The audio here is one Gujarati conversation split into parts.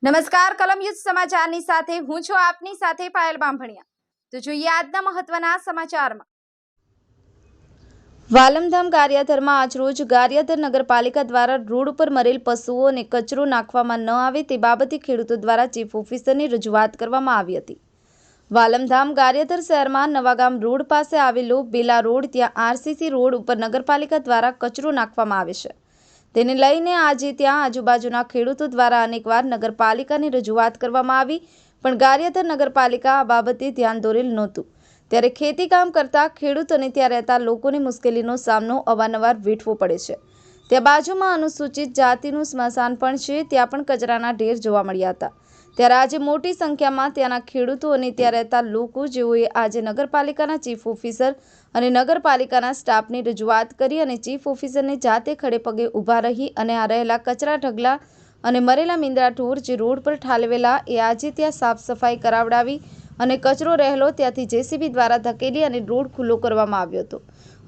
નમસ્કાર કલમ યુદ્ધ સમાચારની સાથે હું છું આપની સાથે પાયલ બામભણિયા। તો જોઈએ આજના મહત્વના સમાચારમાં। વાલમધામ ગારિયાધારમાં આજરોજ ગારિયાધાર નગરપાલિકા દ્વારા રોડ ઉપર મરેલ પશુઓને કચરો નાખવામાં ન આવે તે બાબતે ખેડૂતો દ્વારા ચીફ ઓફિસરની રજૂઆત કરવામાં આવી હતી। વાલમધામ ગારિયાધાર શહેરમાં નવાગામ રોડ પાસે આવેલો બેલા રોડ ત્યાં આરસીસી રોડ ઉપર નગરપાલિકા દ્વારા કચરો નાખવામાં આવે છે। તેને લઈને આજે ત્યાં આજુબાજુના ખેડૂતો દ્વારા અનેકવાર નગરપાલિકાની રજૂઆત કરવામાં આવી, પણ ગારિયાધાર નગરપાલિકા આ બાબતે ધ્યાન દોરેલ નહોતું। ત્યારે ખેતી કામ કરતા ખેડૂતોને ત્યાં રહેતા લોકોને મુશ્કેલીનો સામનો અવારનવાર વેઠવો પડે છે। ત્યાં બાજુમાં અનુસૂચિત જાતિનું સ્મશાન પણ છે, ત્યાં પણ કચરાના ઢેર જોવા મળ્યા હતા। ત્યારે આજે મોટી સંખ્યામાં ત્યાંના ખેડૂતો અને ત્યાં રહેતા લોકો જેઓએ આજે નગરપાલિકાના ચીફ ઓફિસર અને નગરપાલિકાના સ્ટાફની રજૂઆત કરી અને ચીફ ઓફિસરને જાતે ખડે પગે ઊભા રહી અને આ રહેલા કચરા ઢગલા અને મરેલા મીંદડા ઢોર જે રોડ પર ઠાલવેલા એ આજે ત્યાં સાફ સફાઈ કરાવડાવી અને કચરો રહેલો ત્યાંથી જેસીબી દ્વારા ધકેલી અને રોડ ખુલ્લો કરવામાં આવ્યો હતો।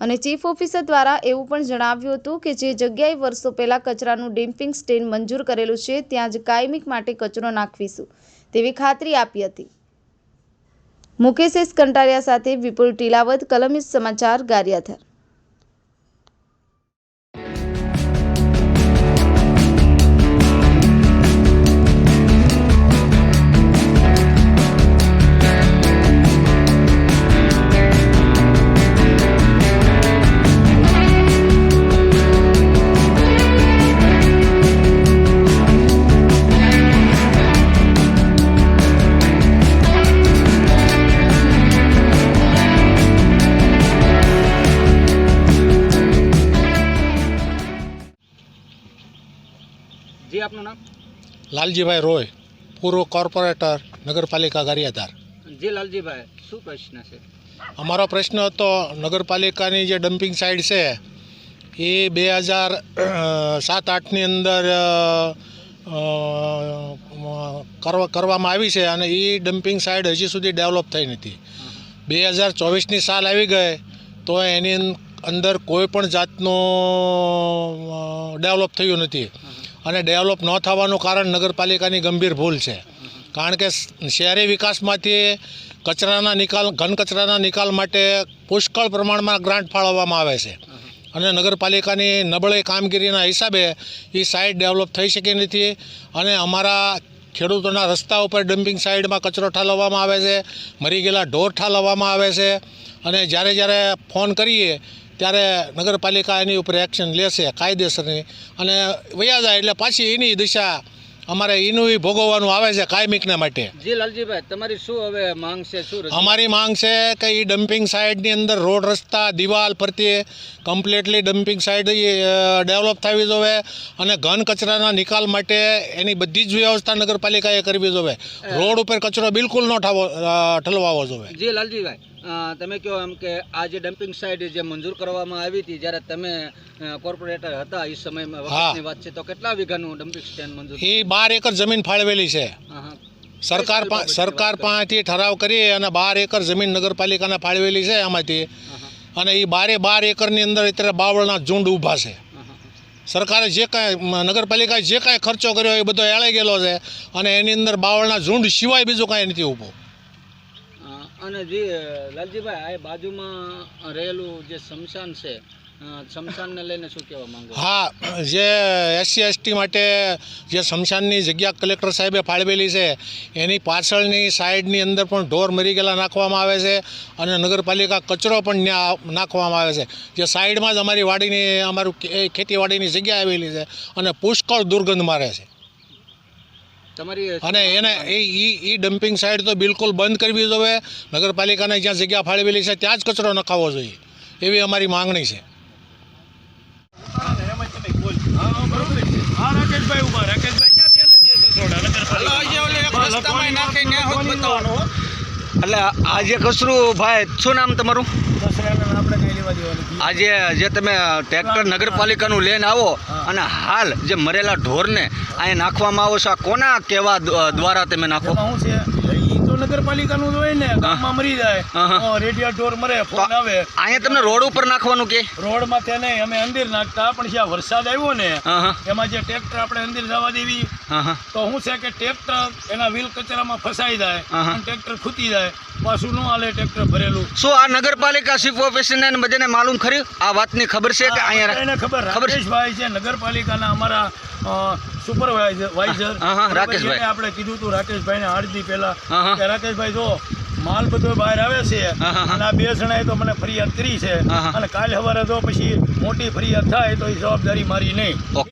અને ચીફ ઓફિસર દ્વારા એવું પણ જણાવ્યું હતું કે જે જગ્યાએ વર્ષો પહેલાં કચરાનું ડમ્પિંગ સ્ટેન્ડ મંજૂર કરેલું છે ત્યાં જ કાયમી માટે કચરો નાખવીશું તેવી ખાતરી આપી હતી। મુકેશ એસ કંટારિયા સાથે વિપુલ ટીલાવત, કલમ યુદ્ધ સમાચાર, ગારિયાધાર। जी आपનું નામ? लालजीभाई रोय, पूर्व कॉर्पोरेटर नगरपालिका गारियाधार। जी लालजीभाई, શું પ્રશ્ન છે? અમારો પ્રશ્ન હતો નગરપાલિકાની જે ડમ્પિંગ સાઇટ છે એ 2007-8ની અંદર કરવામાં આવી છે અને એ ડમ્પિંગ સાઇટ હજી સુધી ડેવલપ થઈ નથી। 2024ની સાલ આવી ગઈ તો એની અંદર કોઈ પણ જાતનું ડેવલપ થયું નથી અને ડેવલપ ન થવાનું કારણ નગરપાલિકાની ગંભીર ભૂલ છે। કારણ કે શહેરી વિકાસમાંથી ઘન કચરાના નિકાલ માટે પુષ્કળ પ્રમાણમાં ગ્રાન્ટ ફાળવવામાં આવે છે અને નગરપાલિકાની નબળી કામગીરીના હિસાબે એ સાઇટ ડેવલપ થઈ શકી નથી અને અમારા ખેડૂતોના રસ્તા ઉપર ડમ્પિંગ સાઇટમાં કચરો ઠાલવવામાં આવે છે, મરી ગયેલા ઢોર ઠાલવવામાં આવે છે અને જ્યારે ફોન કરીએ ત્યારે નગરપાલિકા એની ઉપર એક્શન લેશે કાયદેસરની અને વયા જાય એટલે પાછી એની દિશા અમારે એનું ભોગવવાનું આવે છે કાયમિકના માટે। જી લાલજીભાઈ, તમારી શું હવે માંગ છે? શું અમારી માંગ છે કે એ ડમ્પિંગ સાઇટની અંદર રોડ, રસ્તા, દિવાલ પરથી કમ્પ્લીટલી ડમ્પિંગ સાઇટ ડેવલપ થવી જોઈએ અને ઘન કચરાના નિકાલ માટે એની બધી જ વ્યવસ્થા નગરપાલિકાએ કરવી જોઈએ। રોડ ઉપર કચરો બિલકુલ ન ઠલવાવો જોઈએ। જી લાલજીભાઈ, તમે કહો એમ કે આ જે ડમ્પિંગ સાઇટ જે મંજૂર કરવામાં આવી હતી જ્યારે તમે કોર્પોરેટર હતા એ સમયમાં વખતની વાત છે, તો કેટલા વીઘાનું ડમ્પિંગ સ્ટેન્ડ મંજૂર? એ 12 એકર જમીન ફાળવેલી છે। સરકાર પાસેથી ઠરાવ કરી અને 12 એકર જમીન નગરપાલિકાને ફાળવેલી છે એમાંથી અને એ 12 એકરની અંદર અત્યારે બાવળના ઝુંડ ઊભા છે। સરકારે જે કાંઈ નગરપાલિકાએ જે કાંઈ ખર્ચો કર્યો એ બધો એળાઈ ગયેલો છે અને એની અંદર બાવળના ઝુંડ સિવાય બીજું કાંઈ નથી ઊભું। અને જી લાલજીભાઈ, આ બાજુમાં રહેલું જે સ્મશાન છે, સ્મશાનને લઈને શું કહેવા માંગો? હા, જે SC/ST માટે જે સ્મશાનની જગ્યા કલેક્ટર સાહેબે ફાળવેલી છે એની પાછળની સાઈડની અંદર પણ ઢોર મરી ગયેલા નાખવામાં આવે છે અને નગરપાલિકા કચરો પણ ત્યાં નાખવામાં આવે છે। જે સાઈડમાં જ અમારું ખેતીવાડીની જગ્યા આવેલી છે અને પુષ્કળ દુર્ગંધ મારે છે અને એને એ ડમ્પિંગ સાઇટ તો બિલકુલ બંધ કરવી જોઈએ। નગરપાલિકાને જ્યાં જગ્યા ફાળવેલી છે ત્યાં જ કચરો નખાવવો જોઈએ એવી અમારી માંગણી છે। એટલે આજે કચરું, ભાઈ શું નામ તમારું? આજે જે તમે ટ્રેક્ટર નગરપાલિકાનું લઈને આવો અને હાલ જે મરેલા ઢોરને અહીં નાખવામાં આવો છો, આ કોના કહેવા દ્વારા તમે નાખો? શું છે એ તો તો નગરપાલિકાનું જ હોય ને, ગામમાં મરી જાય રેડિયા ઢોર મરે, ફોન આવે. અહીંયા તમને રોડ ઉપર નાખવાનું કે રોડ માથે નહીં, અમે અંદર નાખતા, પણ જ્યાં વરસાદ આવ્યો ને એમાં જે ટ્રેક્ટર આપણે અંદર જવા દેવી તો શું છે કે ટ્રેક્ટર એના વ્હીલ કચરામાં ફસાઈ જાય અને ટ્રેક્ટર ખૂટી જાય, પાછું ન હાલે ટ્રેક્ટર ભરેલું. શું આ નગરપાલિકા ચીફ ઓફિસરને ને બધાને માલુમ ખરી આ વાતની ખબર છે કે અહીંયા એને ખબર, રાકેશભાઈ છે નગરપાલિકાના અમારા સુપરવાઇઝર રાકેશભાઈ. આપણે કીધું હતું રાકેશભાઈને 8 દી પહેલા કે રાકેશભાઈ જો માલ બધો બહાર આવે છે અને આ 2 જણાએ તો મને ફરિયાદ કરી છે અને કાલે સવારે જો પછી મોટી ફરિયાદ થાય તો એ જવાબદારી મારી નહીં.